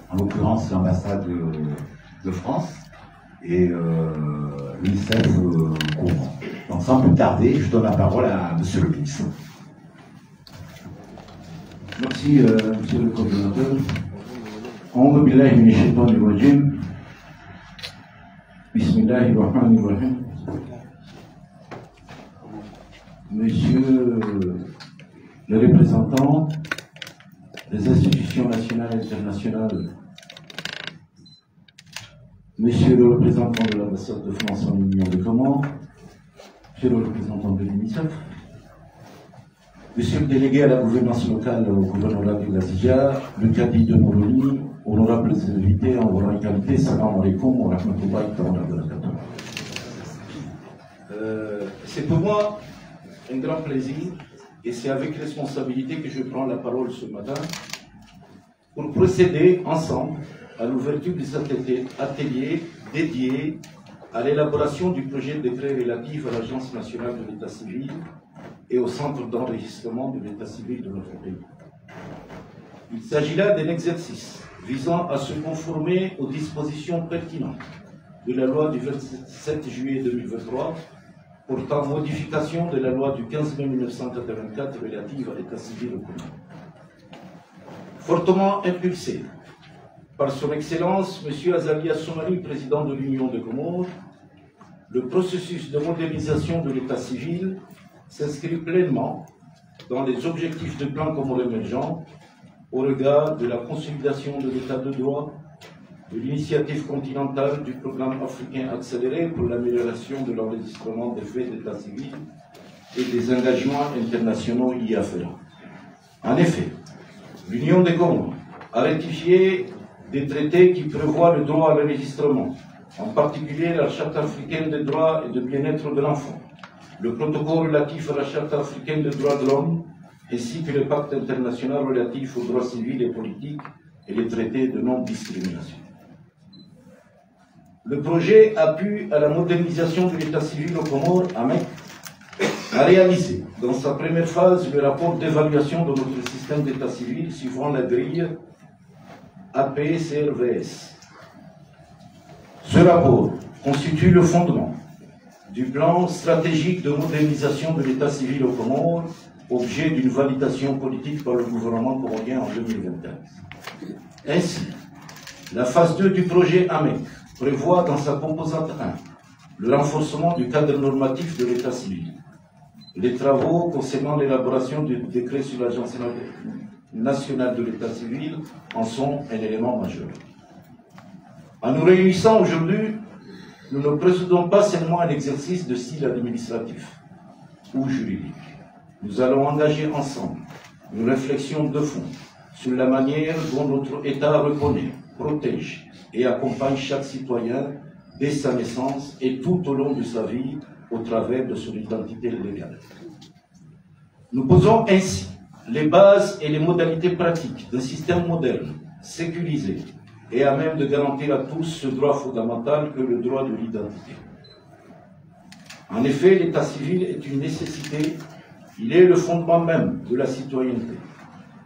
en l'occurrence l'ambassade de France et l'UNICEF courant. Donc sans plus tarder, je donne la parole à Monsieur le ministre. Merci, Monsieur le coordonnateur. A'udhu billahi minash shaitanir rajim. Bismillahir rahmanir rahim. Monsieur le représentant des institutions nationales et internationales, Monsieur le représentant de l'ambassade de France en Union des Comores, Monsieur le représentant de l'UNICEF, Monsieur le délégué à la gouvernance locale au gouvernorat de l'Azija, le cadi de Moroni, honorables invités en votre qualité, salam alaikum wa rahmatullahi wa barakatuh. C'est pour moi un grand plaisir et c'est avec responsabilité que je prends la parole ce matin pour procéder ensemble à l'ouverture de cet atelier dédié à l'élaboration du projet de décret relatif à l'Agence nationale de l'état civil et au centre d'enregistrement de l'état civil de notre pays. Il s'agit là d'un exercice visant à se conformer aux dispositions pertinentes de la loi du 27 juillet 2023 portant modification de la loi du 15 mai 1984 relative à l'état civil au commun. Fortement impulsé par son Excellence M. Azalia Soumani, président de l'Union des Comores, le processus de modernisation de l'état civil s'inscrit pleinement dans les objectifs du plan Comores émergent au regard de la consolidation de l'état de droit, de l'initiative continentale du programme africain accéléré pour l'amélioration de l'enregistrement des faits d'état civil et des engagements internationaux y afférents. En effet, l'Union des Comores a ratifié des traités qui prévoient le droit à l'enregistrement, en particulier la Charte africaine des droits et du bien-être de l'enfant, le protocole relatif à la Charte africaine des droits de l'homme, ainsi que le pacte international relatif aux droits civils et politiques et les traités de non-discrimination. Le projet appui à la modernisation de l'état civil aux Comores, AMEC, a réalisé dans sa première phase le rapport d'évaluation de notre système d'état civil suivant la grille APCRVS. Ce rapport constitue le fondement du plan stratégique de modernisation de l'état civil aux Comores, objet d'une validation politique par le gouvernement comorien en 2021. Ainsi, la phase 2 du projet AMEC prévoit dans sa composante 1 le renforcement du cadre normatif de l'état civil. Les travaux concernant l'élaboration du décret sur l'Agence nationale de l'état civil en sont un élément majeur. En nous réunissant aujourd'hui, nous ne procédons pas seulement à l'exercice de style administratif ou juridique. Nous allons engager ensemble une réflexion de fond sur la manière dont notre État reconnaît, protège et accompagne chaque citoyen dès sa naissance et tout au long de sa vie au travers de son identité légale. Nous posons ainsi les bases et les modalités pratiques d'un système moderne, sécurisé et à même de garantir à tous ce droit fondamental que le droit de l'identité. En effet, l'état civil est une nécessité, il est le fondement même de la citoyenneté.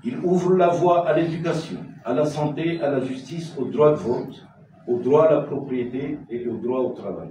Il ouvre la voie à l'éducation, à la santé, à la justice, au droit de vote, au droit à la propriété et au droit au travail.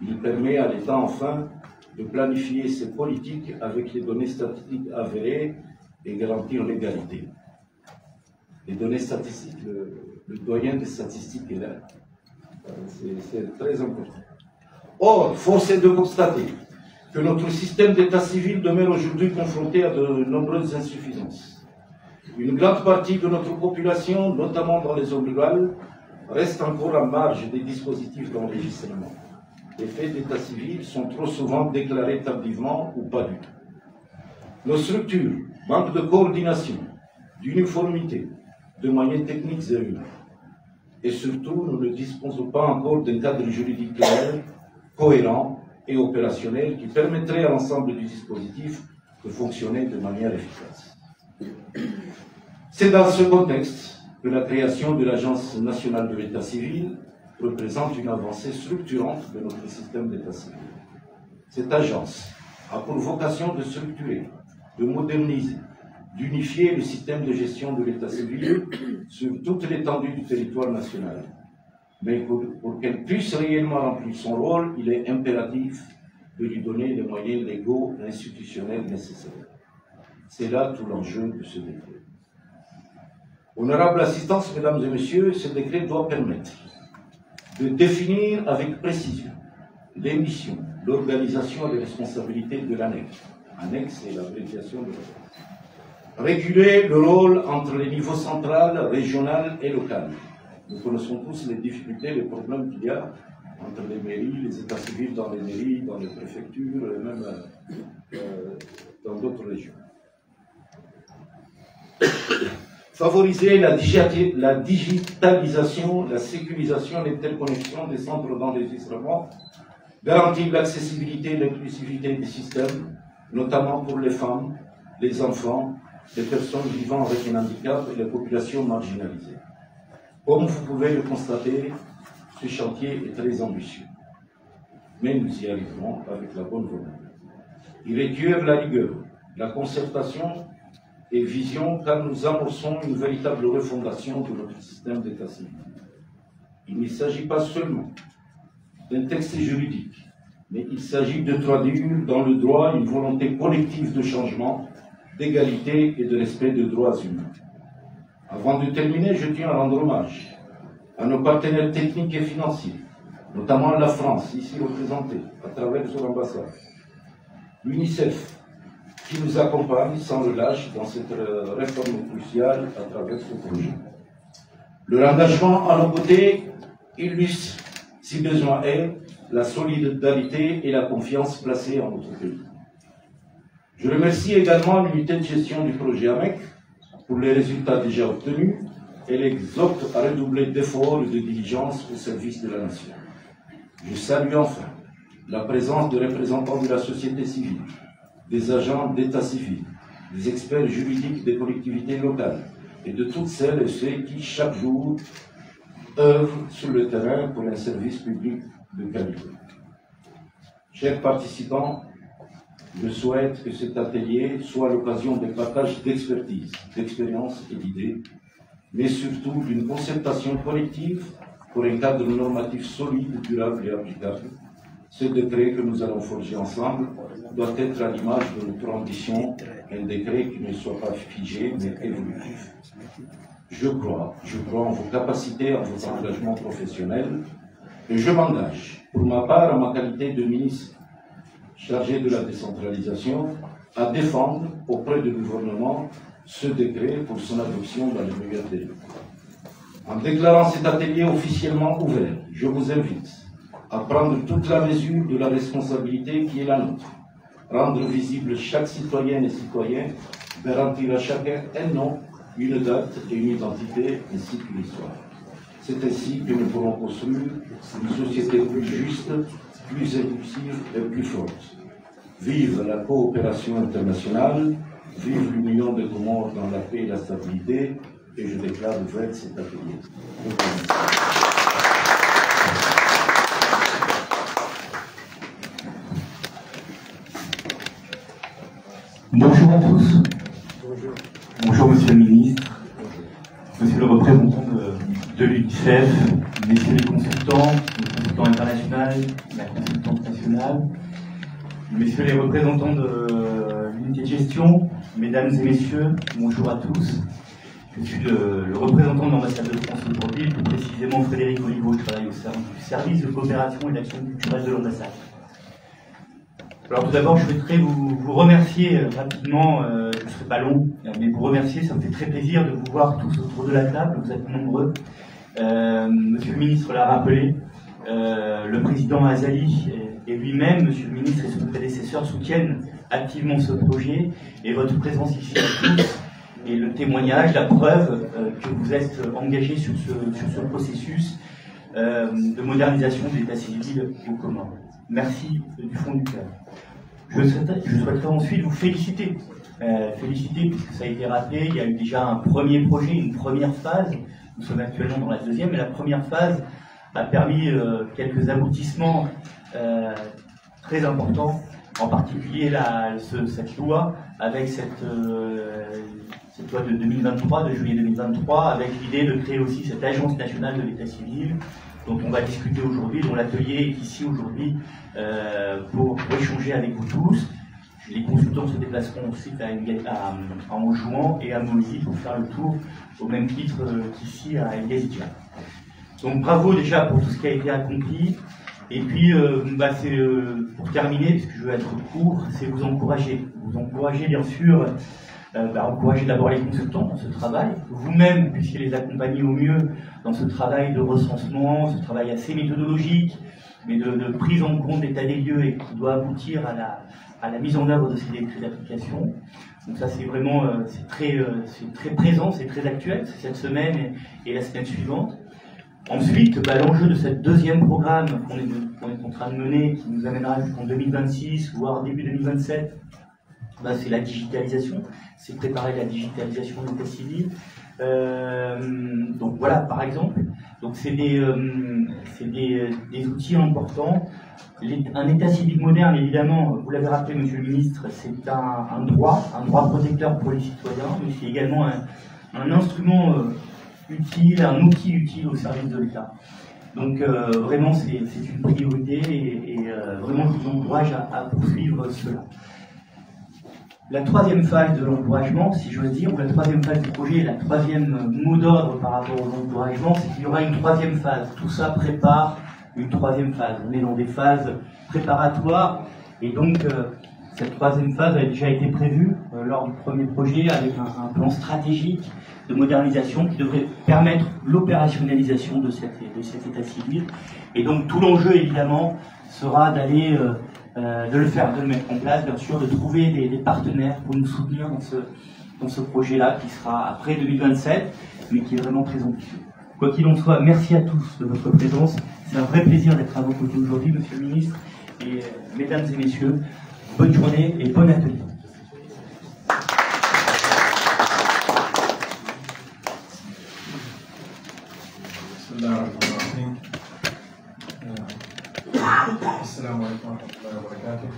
Il permet à l'État, enfin, de planifier ses politiques avec les données statistiques avérées et garantir l'égalité. Les données statistiques, le doyen des statistiques est là. C'est très important. Or, force est de constater que notre système d'état civil demeure aujourd'hui confronté à de nombreuses insuffisances. Une grande partie de notre population, notamment dans les zones rurales, reste encore en marge des dispositifs d'enregistrement. Les faits d'état civil sont trop souvent déclarés tardivement ou pas du tout. Nos structures manquent de coordination, d'uniformité, de moyens techniques et humains. Et surtout, nous ne disposons pas encore d'un cadre juridique clair, cohérent et opérationnel qui permettrait à l'ensemble du dispositif de fonctionner de manière efficace. C'est dans ce contexte que la création de l'Agence nationale de l'état civil représente une avancée structurante de notre système d'état civil. Cette agence a pour vocation de structurer, de moderniser d'unifier le système de gestion de l'état civil sur toute l'étendue du territoire national. Mais pour qu'elle puisse réellement remplir son rôle, il est impératif de lui donner les moyens légaux et institutionnels nécessaires. C'est là tout l'enjeu de ce décret. Honorable assistance, mesdames et messieurs, ce décret doit permettre de définir avec précision les missions, l'organisation et les responsabilités de l'annexe. Annexe, c'est l'abréviation de l'annexe. Réguler le rôle entre les niveaux central, régional et local. Nous connaissons tous les difficultés, les problèmes qu'il y a entre les mairies, les états civils dans les mairies, dans les préfectures, et même dans d'autres régions. Favoriser la digitalisation, la sécurisation, l'interconnexion des centres d'enregistrement, garantir l'accessibilité et l'inclusivité des systèmes, notamment pour les femmes, les enfants, les personnes vivant avec un handicap et les populations marginalisées. Comme vous pouvez le constater, ce chantier est très ambitieux. Mais nous y arriverons avec la bonne volonté. Il requiert la rigueur, la concertation et vision, car nous amorçons une véritable refondation de notre système d'état civil. Il ne s'agit pas seulement d'un texte juridique, mais il s'agit de traduire dans le droit une volonté collective de changement, d'égalité et de respect des droits humains. Avant de terminer, je tiens à rendre hommage à nos partenaires techniques et financiers, notamment la France, ici représentée à travers son ambassade, l'UNICEF, qui nous accompagne sans relâche dans cette réforme cruciale à travers ce projet. Leur engagement à nos côtés illustre, si besoin est, la solidarité et la confiance placée en notre pays. Je remercie également l'unité de gestion du projet AMEC pour les résultats déjà obtenus et l'exhorte à redoubler d'efforts et de diligence au service de la nation. Je salue enfin la présence de représentants de la société civile, des agents d'état civil, des experts juridiques des collectivités locales et de toutes celles et ceux qui, chaque jour, œuvrent sur le terrain pour un service public de qualité. Chers participants, je souhaite que cet atelier soit l'occasion d'un partage d'expertise, d'expériences et d'idées, mais surtout d'une concertation collective pour un cadre normatif solide, durable et applicable. Ce décret que nous allons forger ensemble doit être à l'image de notre ambition, un décret qui ne soit pas figé, mais évolutif. Je crois en vos capacités, en vos engagements professionnels, et je m'engage, pour ma part, en ma qualité de ministre chargé de la décentralisation, à défendre auprès du gouvernement ce décret pour son adoption dans les meilleurs délais. En déclarant cet atelier officiellement ouvert, je vous invite à prendre toute la mesure de la responsabilité qui est la nôtre, rendre visible chaque citoyenne et citoyen, garantir à chacun un nom, une date et une identité, ainsi qu'une histoire. C'est ainsi que nous pourrons construire une société plus juste, plus inclusive et plus forte. Vive la coopération internationale, vive l'union des Comores dans la paix et la stabilité, et je déclare ouvert cet atelier. Bonjour à tous. Bonjour Monsieur le Ministre, Monsieur le représentant de l'UNICEF, Messieurs les consultants, le consultant international, la consultante nationale, Messieurs les représentants de l'unité de gestion, Mesdames et Messieurs, bonjour à tous. Je suis le représentant de l'ambassade de France aujourd'hui, plus précisément Frédéric Oliveau. Je travaille au service de coopération et d'action culturelle de l'ambassade. Alors tout d'abord, je souhaiterais vous remercier rapidement, je ne serai pas long, mais vous remercier, ça me fait très plaisir de vous voir tous autour de la table, vous êtes nombreux. Monsieur le ministre l'a rappelé, le président Azali et lui-même, monsieur le ministre et son prédécesseur soutiennent activement ce projet, et votre présence ici à tous est le témoignage, la preuve que vous êtes engagés sur ce processus de modernisation de l'état civil aux Comores. Merci du fond du cœur. Je souhaiterais ensuite vous féliciter. Féliciter, puisque ça a été rappelé, il y a eu déjà un premier projet, une première phase. Nous sommes actuellement dans la deuxième, et la première phase a permis quelques aboutissements très importants, en particulier cette loi, avec cette loi de 2023, de juillet 2023, avec l'idée de créer aussi cette agence nationale de l'état civil, dont on va discuter aujourd'hui, dont l'atelier est ici aujourd'hui pour échanger avec vous tous. Les consultants se déplaceront ensuite à Anjouan et à Mozy pour faire le tour au même titre qu'ici à Elgazija. Donc bravo déjà pour tout ce qui a été accompli. Et puis, pour terminer, puisque je veux être court, c'est vous encourager. Vous encourager bien sûr, encourager d'abord les consultants dans ce travail. Vous-même, puissiez les accompagner au mieux dans ce travail de recensement, ce travail assez méthodologique, mais de prise en compte d'état des lieux et qui doit aboutir à la mise en œuvre de ces décrets d'application. Donc ça c'est vraiment c'est très présent, c'est très actuel, c'est cette semaine et la semaine suivante. Ensuite, l'enjeu de cette deuxième programme qu'on est en train de mener, qui nous amènera jusqu'en 2026, voire début 2027, c'est la digitalisation, c'est préparer la digitalisation de l'état civil. Donc voilà, par exemple, donc c'est des outils importants. Un état civil moderne, évidemment, vous l'avez rappelé, Monsieur le Ministre, c'est un droit protecteur pour les citoyens, mais c'est également un instrument utile, un outil utile au service de l'État. Donc vraiment, c'est une priorité et vraiment, je vous encourage à poursuivre cela. La troisième phase de l'encouragement, si j'ose dire, ou la troisième phase du projet, la troisième mot d'ordre par rapport aux encouragements, c'est qu'il y aura une troisième phase. Tout ça prépare une troisième phase. On est dans des phases préparatoires et donc cette troisième phase a déjà été prévue lors du premier projet avec un plan stratégique de modernisation qui devrait permettre l'opérationnalisation de cet état civil. Et donc tout l'enjeu évidemment sera d'aller de le mettre en place, bien sûr, de trouver des partenaires pour nous soutenir dans ce projet-là qui sera après 2027, mais qui est vraiment très ambitieux. Quoi qu'il en soit, merci à tous de votre présence. C'est un vrai plaisir d'être à vos côtés aujourd'hui, Monsieur le Ministre. Et mesdames et messieurs, bonne journée et bon atelier. Assalamu alaikum wa rahmatullahi wa barakatuh.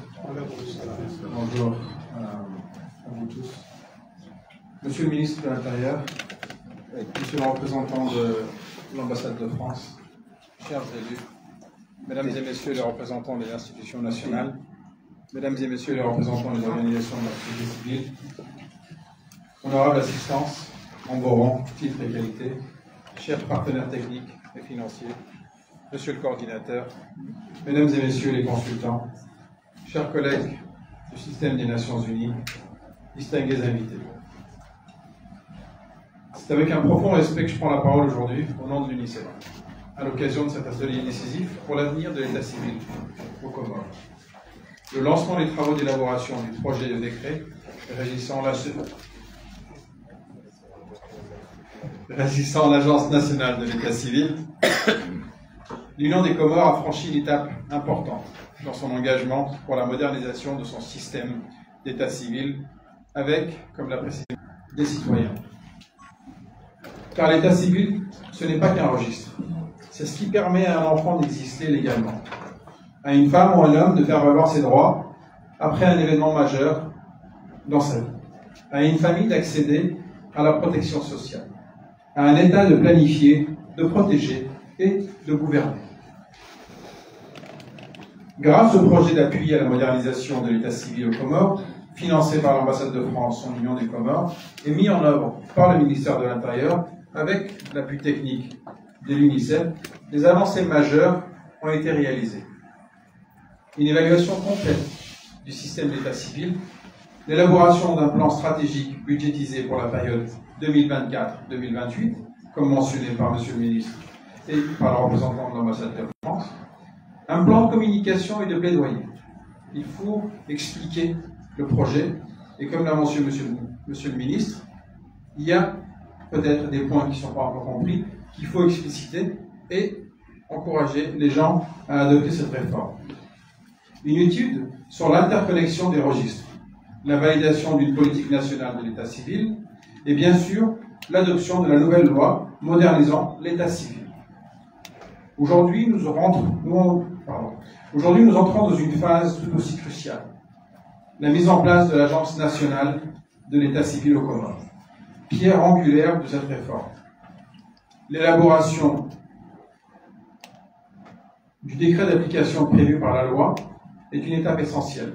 Bonjour à vous tous. Monsieur le ministre de l'Intérieur, monsieur le représentant de l'ambassade de France, chers élus, mesdames et messieurs les représentants des institutions nationales, mesdames et messieurs les représentants des organisations de la société civile, honorable assistance, en beau rang, titre et qualité, chers partenaires techniques et financiers, monsieur le coordinateur, mesdames et messieurs les consultants, chers collègues du système des Nations Unies, distingués invités. C'est avec un profond respect que je prends la parole aujourd'hui au nom de l'UNICEF, à l'occasion de cet atelier décisif pour l'avenir de l'état civil aux Comores. Le lancement des travaux d'élaboration du projet de décret régissant l'Agence nationale de l'état civil, l'Union des Comores a franchi une étape importante dans son engagement pour la modernisation de son système d'état civil avec, comme l'a précisé, des citoyens. Car l'état civil, ce n'est pas qu'un registre. C'est ce qui permet à un enfant d'exister légalement, à une femme ou un homme de faire valoir ses droits après un événement majeur dans sa vie, à une famille d'accéder à la protection sociale, à un État de planifier, de protéger et de gouverner. Grâce au projet d'appui à la modernisation de l'état civil aux Comores, financé par l'ambassade de France en Union des Comores et mis en œuvre par le ministère de l'Intérieur avec l'appui technique de l'UNICEF, des avancées majeures ont été réalisées. Une évaluation complète du système d'état civil, l'élaboration d'un plan stratégique budgétisé pour la période 2024-2028, comme mentionné par M. le ministre et par le représentant de l'ambassade de France, un plan de communication et de plaidoyer. Il faut expliquer le projet, et comme l'a mentionné monsieur le ministre, il y a peut-être des points qui ne sont pas encore compris, qu'il faut expliciter et encourager les gens à adopter cette réforme. Une étude sur l'interconnexion des registres, la validation d'une politique nationale de l'état civil, et bien sûr, l'adoption de la nouvelle loi modernisant l'état civil. Aujourd'hui, nous entrons dans une phase tout aussi cruciale, la mise en place de l'Agence nationale de l'état civil aux Comores, pierre angulaire de cette réforme. L'élaboration du décret d'application prévu par la loi est une étape essentielle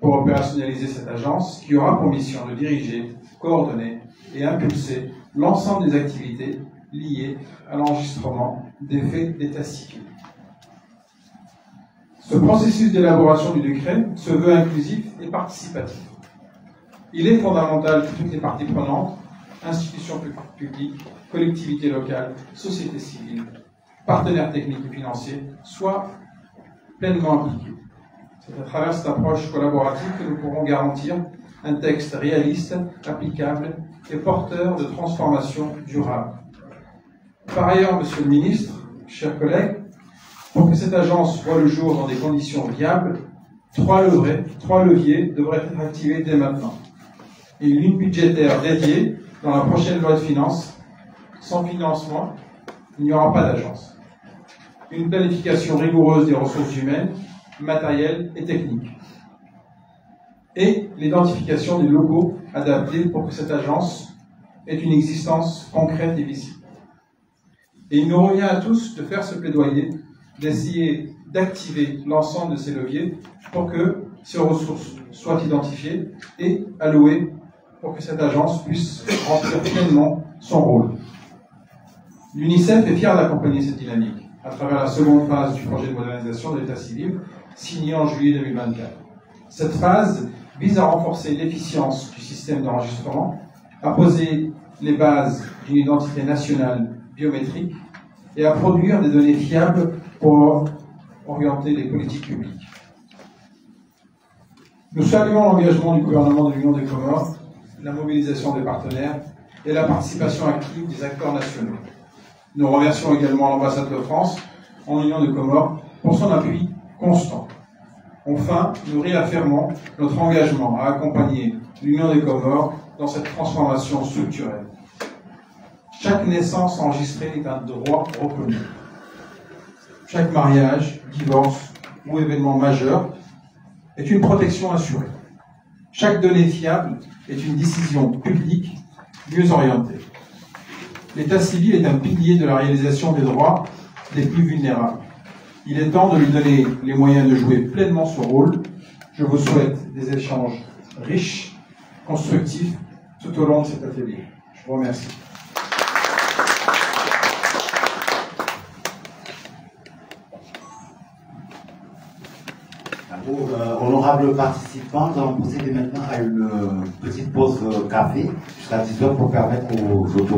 pour opérationnaliser cette agence qui aura pour mission de diriger, coordonner et impulser l'ensemble des activités liées à l'enregistrement des faits d'état civil. Ce processus d'élaboration du décret se veut inclusif et participatif. Il est fondamental que toutes les parties prenantes, institutions publiques, collectivités locales, sociétés civiles, partenaires techniques et financiers, soient pleinement impliqués. C'est à travers cette approche collaborative que nous pourrons garantir un texte réaliste, applicable et porteur de transformation durable. Par ailleurs, Monsieur le Ministre, chers collègues, pour que cette agence voie le jour dans des conditions viables, trois leviers devraient être activés dès maintenant. Une ligne budgétaire dédiée dans la prochaine loi de finances. Sans financement, il n'y aura pas d'agence. Une planification rigoureuse des ressources humaines, matérielles et techniques. Et l'identification des locaux adaptés pour que cette agence ait une existence concrète et visible. Et il nous revient à tous de faire ce plaidoyer, d'essayer d'activer l'ensemble de ces leviers pour que ces ressources soient identifiées et allouées pour que cette agence puisse remplir pleinement son rôle. L'UNICEF est fier d'accompagner cette dynamique à travers la seconde phase du projet de modernisation de l'état civil signé en juillet 2024. Cette phase vise à renforcer l'efficience du système d'enregistrement, à poser les bases d'une identité nationale biométrique et à produire des données fiables pour orienter les politiques publiques. Nous saluons l'engagement du gouvernement de l'Union des Comores, la mobilisation des partenaires et la participation active des acteurs nationaux. Nous remercions également l'ambassade de France en Union des Comores pour son appui constant. Enfin, nous réaffirmons notre engagement à accompagner l'Union des Comores dans cette transformation structurelle. Chaque naissance enregistrée est un droit reconnu. Chaque mariage, divorce ou événement majeur est une protection assurée. Chaque donnée fiable est une décision publique mieux orientée. L'état civil est un pilier de la réalisation des droits des plus vulnérables. Il est temps de lui donner les moyens de jouer pleinement son rôle. Je vous souhaite des échanges riches, constructifs, tout au long de cet atelier. Je vous remercie. Honorables participants, nous allons procéder maintenant à une petite pause café jusqu'à 10h pour permettre aux autorités